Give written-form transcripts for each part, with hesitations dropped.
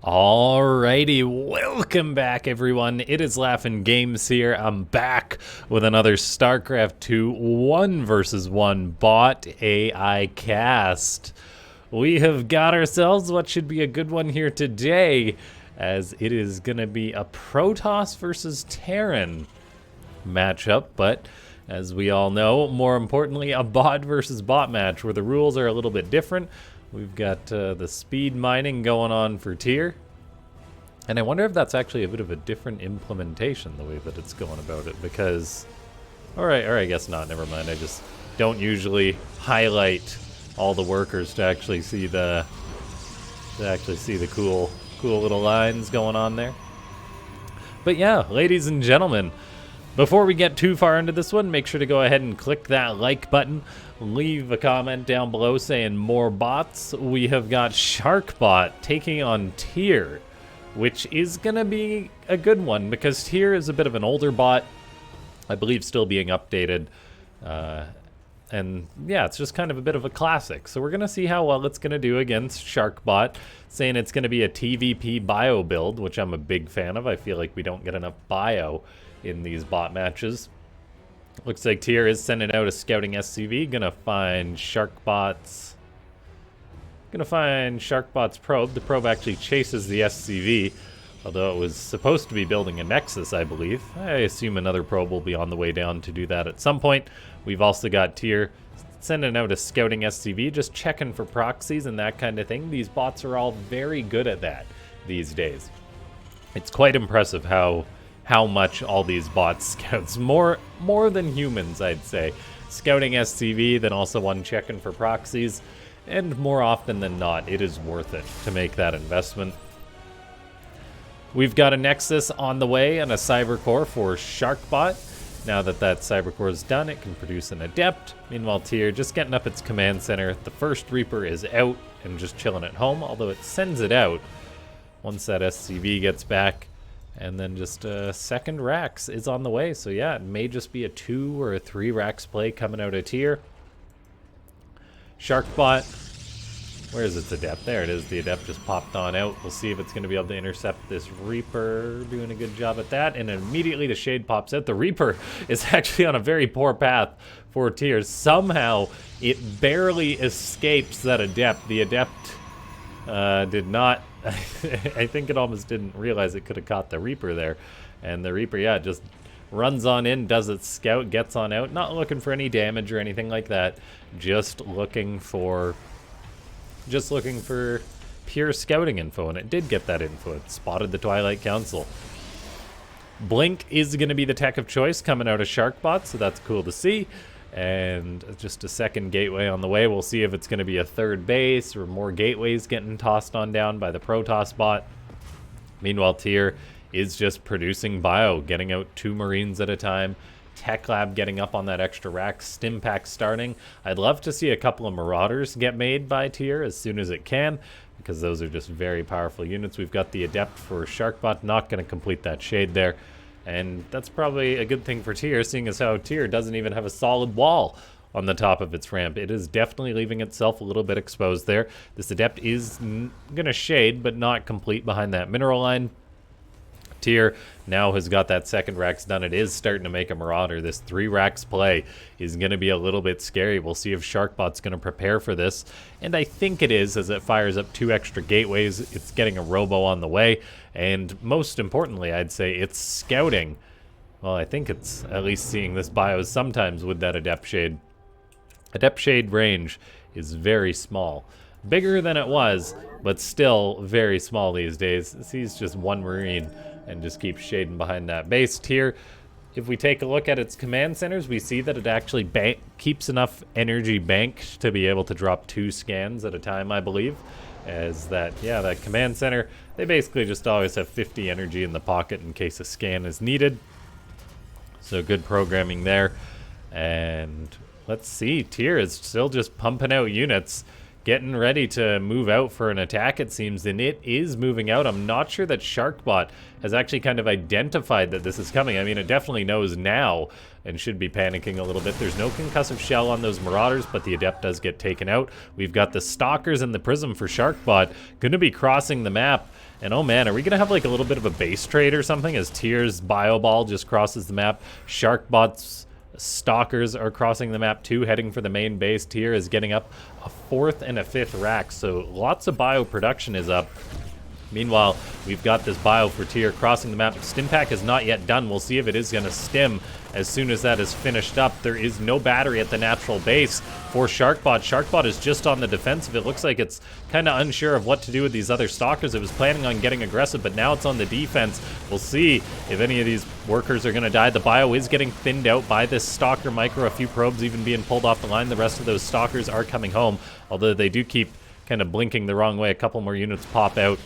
Alrighty, welcome back everyone. It is LaughNgamez here. I'm back with another Starcraft 2 1 vs 1 bot AI cast. We have got ourselves what should be a good one here today, as it is going to be a Protoss versus Terran matchup, but as we all know, more importantly, a bot versus bot match where the rules are a little bit different. We've got the speed mining going on for tier. And I wonder if that's actually a bit of a different implementation, the way that it's going about it, because... or I guess not, never mind. I just don't usually highlight all the workers to actually see the... cool little lines going on there. But yeah, ladies and gentlemen, before we get too far into this one, make sure to go ahead and click that like button. Leave a comment down below saying more bots. We have got Sharkbot taking on TyrT, which is going to be a good one because TyrT is a bit of an older bot, I believe still being updated. And yeah, it's just kind of a bit of a classic. So we're going to see how well it's going to do against Sharkbot, saying it's going to be a TVP bio build, which I'm a big fan of. I feel like we don't get enough bio in these bot matches. Looks like TyrT is sending out a scouting SCV, gonna find Sharkbot's probe. The probe actually chases the SCV, although it was supposed to be building a Nexus, I believe. I assume another probe will be on the way down to do that at some point. We've also got TyrT sending out a scouting SCV, just checking for proxies and that kind of thing. These bots are all very good at that these days. It's quite impressive how much all these bots scouts, more than humans, I'd say. Scouting SCV, then also one checking for proxies, and more often than not, it is worth it to make that investment. We've got a Nexus on the way and a Cyber Core for Sharkbot. Now that Cyber Core is done, it can produce an Adept. Meanwhile, TyrT just getting up its command center. The first Reaper is out and just chilling at home, although it sends it out once that SCV gets back. And then just a second Rax is on the way. So yeah, it may just be a 2 or a 3 Rax play coming out of TyrT. Sharkbot, where is its Adept? There it is. The Adept just popped on out. We'll see if it's going to be able to intercept this Reaper. Doing a good job at that. And immediately the Shade pops out. The Reaper is actually on a very poor path for TyrT. Somehow it barely escapes that Adept. The Adept did not... I think it almost didn't realize it could have caught the Reaper there. And the Reaper, yeah, just runs on in, does its scout, gets on out. Not looking for any damage or anything like that. Just looking for pure scouting info. And it did get that info. It spotted the Twilight Council. Blink is going to be the tech of choice coming out of Sharkbot, so that's cool to see. And just a second gateway on the way. We'll see if it's going to be a third base or more gateways getting tossed on down by the Protoss bot. Meanwhile, TyrT is just producing bio, getting out 2 Marines at a time. Tech Lab getting up on that extra rack. Stim Pack starting. I'd love to see a couple of Marauders get made by TyrT as soon as it can, because those are just very powerful units. We've got the Adept for Sharkbot, not going to complete that Shade there. And that's probably a good thing for TyrT, seeing as how TyrT doesn't even have a solid wall on the top of its ramp. It is definitely leaving itself a little bit exposed there. This Adept is going to shade, but not complete behind that mineral line. TyrT now has got that second Rax done. It is starting to make a Marauder. This 3 Rax play is going to be a little bit scary. We'll see if Sharkbot's going to prepare for this. And I think it is, as it fires up 2 extra gateways. It's getting a Robo on the way. And most importantly, I'd say it's scouting. Well, I think it's at least seeing this bio sometimes with that Adept Shade. Adept Shade range is very small. Bigger than it was, but still very small these days. It sees just 1 Marine and just keeps shading behind that base. TyrT, if we take a look at its command centers, we see that it actually keeps enough energy banked to be able to drop 2 scans at a time, I believe. As that command center, they basically just always have 50 energy in the pocket in case a scan is needed. So good programming there. And let's see, TyrT is still just pumping out units, getting ready to move out for an attack, it seems, and it is moving out. I'm not sure that Sharkbot has actually kind of identified that this is coming. I mean, it definitely knows now and should be panicking a little bit. There's no concussive shell on those Marauders, but the Adept does get taken out. We've got the Stalkers and the Prism for Sharkbot going to be crossing the map And oh man, are we gonna have like a little bit of a base trade or something as TyrT's Bio Ball just crosses the map? Sharkbot's Stalkers are crossing the map too, heading for the main base. TYR is getting up a 4th and a 5th rack, so lots of bio production is up. Meanwhile, we've got this bio for TYR crossing the map. Stim pack is not yet done. We'll see if it is going to stim as soon as that is finished up. There is no battery at the natural base for Sharkbot. Sharkbot is just on the defensive. It looks like it's kind of unsure of what to do with these other stalkers. It was planning on getting aggressive, but now it's on the defense. We'll see if any of these workers are going to die. The bio is getting thinned out by this stalker micro. A few probes even being pulled off the line. The rest of those stalkers are coming home, although they do keep kind of blinking the wrong way. A couple more units pop out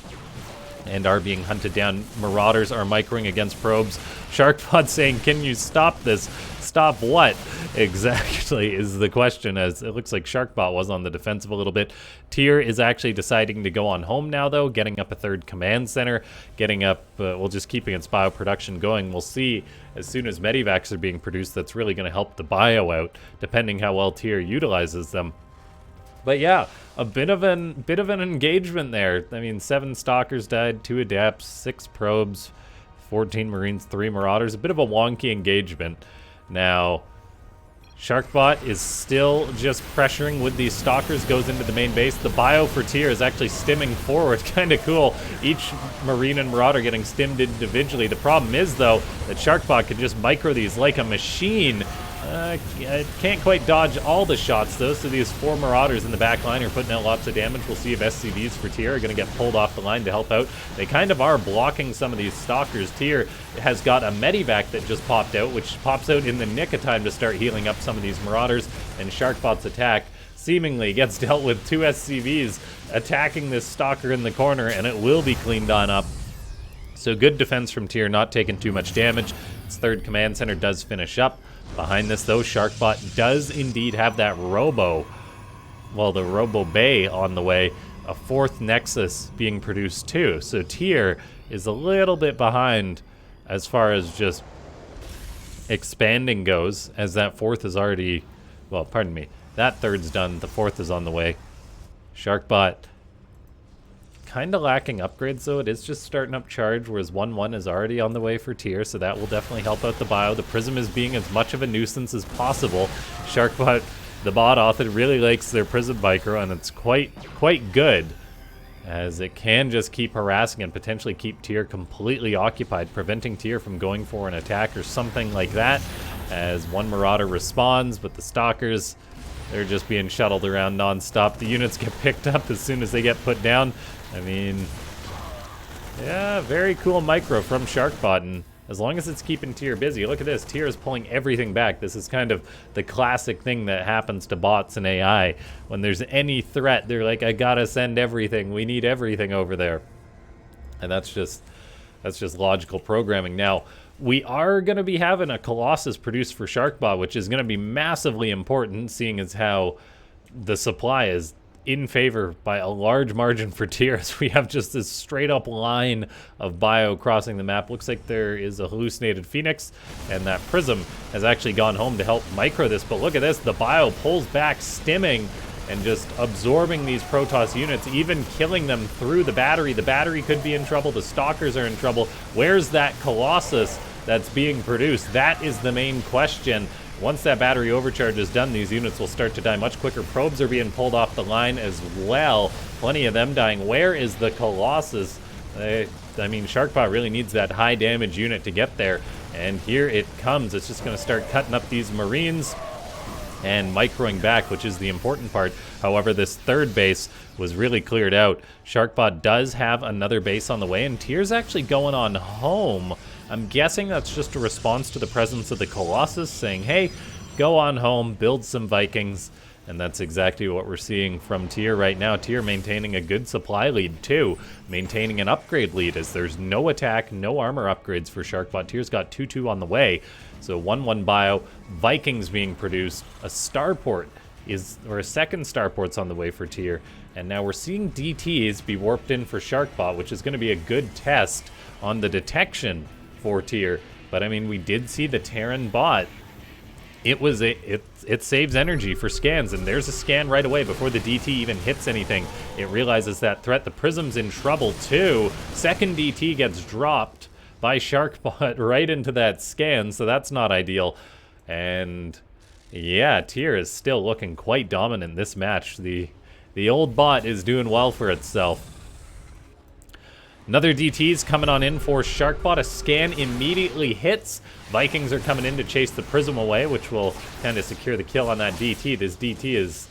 and are being hunted down. Marauders are microing against probes. Sharkbot saying, can you stop this? Stop what exactly is the question, as it looks like Sharkbot was on the defensive a little bit. TYR is actually deciding to go on home now, though, getting up a 3rd command center, getting up, well, just keeping its bio production going. We'll see as soon as medivacs are being produced. That's really going to help the bio out, depending how well TYR utilizes them. But yeah, a bit of an engagement there. I mean, 7 stalkers died, 2 adapts, 6 probes, 14 marines, 3 marauders. A bit of a wonky engagement. Now, Sharkbot is still just pressuring with these stalkers, goes into the main base. The bio for TYR is actually stimming forward. Kind of cool. Each marine and marauder getting stimmed individually. The problem is, though, that Sharkbot can just micro these like a machine. Can't quite dodge all the shots, though, so these 4 marauders in the back line are putting out lots of damage. We'll see if SCVs for TYR are going to get pulled off the line to help out. They kind of are blocking some of these stalkers. TYR has got a medivac that just popped out, which pops out in the nick of time to start healing up some of these marauders, and Sharkbot's attack seemingly gets dealt with. 2 SCVs attacking this stalker in the corner, and it will be cleaned on up. So good defense from TYR, not taking too much damage. Its 3rd command center does finish up. Behind this, though, Sharkbot does indeed have that the Robo Bay on the way. A 4th Nexus being produced, too. So TYR is a little bit behind as far as just expanding goes, as that 4th is already, well, pardon me, that 3rd's done, the 4th is on the way. Sharkbot kind of lacking upgrades, though. It is just starting up charge, whereas 1-1 is already on the way for TYR, so that will definitely help out the bio. The Prism is being as much of a nuisance as possible. Sharkbot, the bot author, really likes their Prism micro, and it's quite good, as it can just keep harassing and potentially keep TYR completely occupied, preventing TYR from going for an attack or something like that, as 1 Marauder responds, but the Stalkers, they're just being shuttled around non-stop. The units get picked up as soon as they get put down. I mean, yeah, very cool micro from Sharkbot, and as long as it's keeping TYR busy. Look at this, TYR is pulling everything back. This is kind of the classic thing that happens to bots and AI. When there's any threat, they're like, I gotta send everything. We need everything over there. And that's just logical programming. Now, we are going to be having a Colossus produced for Sharkbot, which is going to be massively important, seeing as how the supply is in favor by a large margin for TYR. We have just this straight up line of bio crossing the map. Looks like there is a hallucinated Phoenix, and that Prism has actually gone home to help micro this. But look at this, the bio pulls back, stimming and just absorbing these Protoss units, even killing them through the battery. The battery could be in trouble, the Stalkers are in trouble. Where's that Colossus that's being produced? That is the main question. Once that battery overcharge is done, these units will start to die much quicker. Probes are being pulled off the line as well. Plenty of them dying. Where is the Colossus? I mean, Sharkbot really needs that high damage unit to get there. And here it comes. It's just going to start cutting up these Marines and microing back, which is the important part. However, this 3rd base was really cleared out. Sharkbot does have another base on the way, and TYR's actually going on home. I'm guessing that's just a response to the presence of the Colossus, saying, hey, go on home, build some Vikings. And that's exactly what we're seeing from TYR right now. TYR maintaining a good supply lead, too. Maintaining an upgrade lead, as there's no attack, no armor upgrades for Sharkbot. TYR's got 2-2 on the way. So 1-1 bio, Vikings being produced. A starport or a 2nd starport's on the way for TYR. And now we're seeing DTs be warped in for Sharkbot, which is going to be a good test on the detection for TYR. But I mean, we did see the Terran bot it saves energy for scans, and there's a scan right away before the DT even hits anything. It realizes that threat. The Prism's in trouble too. Second DT gets dropped by Sharkbot right into that scan, so that's not ideal. And yeah, Tyr is still looking quite dominant this match. The old bot is doing well for itself. Another DT's coming on in for Sharkbot. A scan immediately hits. Vikings are coming in to chase the Prism away, which will kind of secure the kill on that DT. This DT is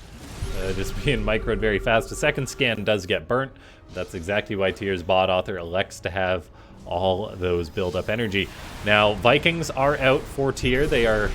just being microed very fast. A second scan does get burnt. That's exactly why Tyr's bot author elects to have all those build up energy. Now, Vikings are out for Tyr. They are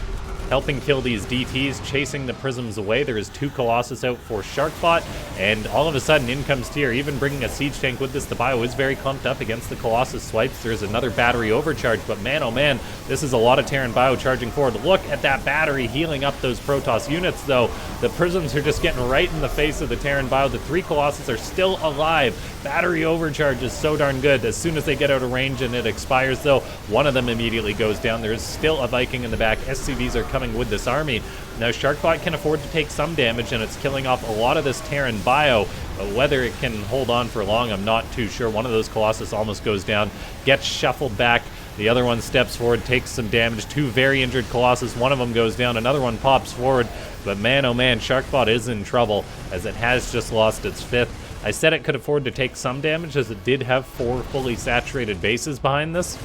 helping kill these DTs, chasing the Prisms away. There is 2 Colossus out for Sharkbot, and all of a sudden in comes Tyr, even bringing a siege tank with this. The bio is very clumped up against the Colossus swipes. There's another battery overcharge, but man, oh man, this is a lot of Terran bio charging forward. Look at that battery healing up those Protoss units, though. The Prisms are just getting right in the face of the Terran bio. The 3 Colossus are still alive. Battery overcharge is so darn good. As soon as they get out of range and it expires, though, one of them immediately goes down. There is still a Viking in the back. SCVs are coming with this army. Now Sharkbot can afford to take some damage, and it's killing off a lot of this Terran bio, but whether it can hold on for long, I'm not too sure. One of those Colossus almost goes down, gets shuffled back. The other one steps forward, takes some damage. 2 very injured Colossus, one of them goes down, another one pops forward. But man, oh man, Sharkbot is in trouble, as it has just lost its 5th. I said it could afford to take some damage, as it did have 4 fully saturated bases behind this.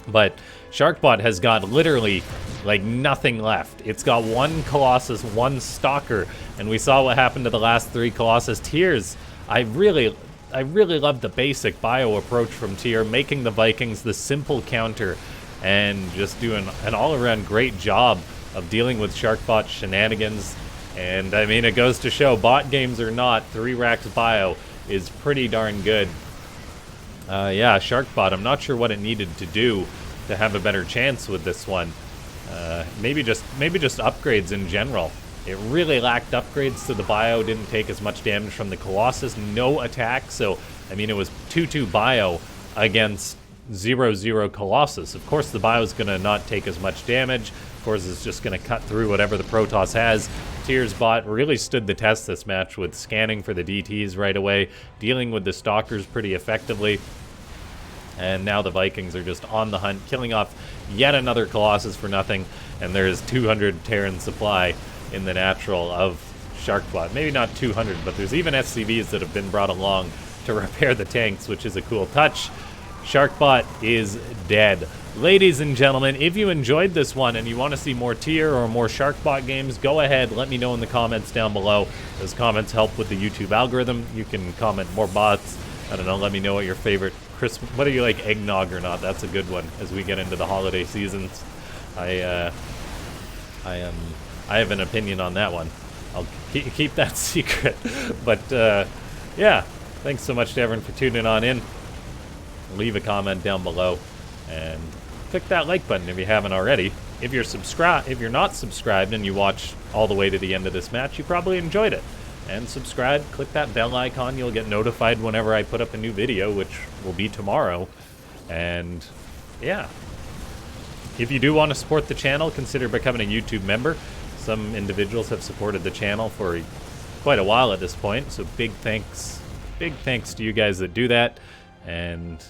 But Sharkbot has got literally like nothing left. It's got 1 Colossus, 1 Stalker, and we saw what happened to the last 3 Colossus. Tyr's, I really love the basic bio approach from Tyr, making the Vikings the simple counter and just doing an all-around great job of dealing with Sharkbot shenanigans. And I mean, it goes to show, bot games or not, 3 racks bio is pretty darn good. Yeah, Sharkbot, I'm not sure what it needed to do to have a better chance with this one. Maybe just upgrades in general. It really lacked upgrades, so the bio didn't take as much damage from the Colossus. No attack, so I mean, it was 2-2 bio against 0-0 Colossus. Of course, the bio's gonna not take as much damage. Of course, it's just gonna cut through whatever the Protoss has. Tyr's bot really stood the test this match with scanning for the DTs right away, dealing with the Stalkers pretty effectively. And now the Vikings are just on the hunt, killing off yet another Colossus for nothing. And there's 200 Terran supply in the natural of Sharkbot. Maybe not 200, but there's even SCVs that have been brought along to repair the tanks, which is a cool touch. Sharkbot is dead. Ladies and gentlemen, if you enjoyed this one and you want to see more Tyr or more Sharkbot games, go ahead, let me know in the comments down below. Those comments help with the YouTube algorithm. You can comment more bots. I don't know, let me know what your favorite Christmas, whether you like eggnog or not. That's a good one as we get into the holiday seasons. I have an opinion on that one. I'll keep that secret. But yeah, thanks so much to everyone for tuning on in. Leave a comment down below and click that like button if you haven't already. If you're not subscribed and you watch all the way to the end of this match, you probably enjoyed it. And subscribe, click that bell icon, you'll get notified whenever I put up a new video, which will be tomorrow. And yeah, if you do want to support the channel, consider becoming a YouTube member. Some individuals have supported the channel for quite a while at this point, so big thanks to you guys that do that. And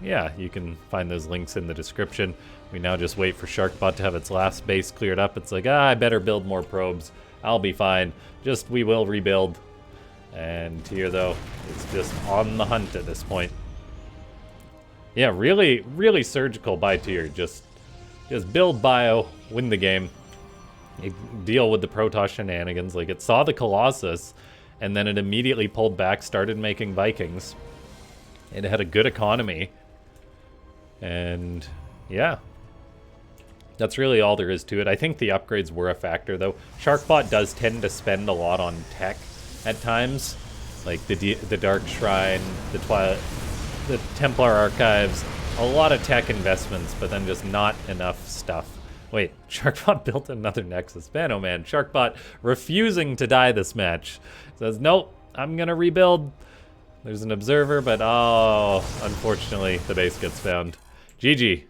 yeah, you can find those links in the description. We now just wait for Sharkbot to have its last base cleared up. It's like, I better build more probes. I'll be fine. We will rebuild. And Tyr, though, is just on the hunt at this point. Yeah, really, really surgical by Tyr. Just build bio, win the game. You deal with the Protoss shenanigans. Like, it saw the Colossus, and then it immediately pulled back, started making Vikings. It had a good economy. And yeah, that's really all there is to it. I think the upgrades were a factor, though. Sharkbot does tend to spend a lot on tech at times, like the Dark Shrine, the Templar Archives, a lot of tech investments, but then just not enough stuff. Wait, Sharkbot built another Nexus. Man, oh man, Sharkbot refusing to die this match. Says, nope, I'm gonna rebuild. There's an observer, but oh, unfortunately, the base gets found. GG.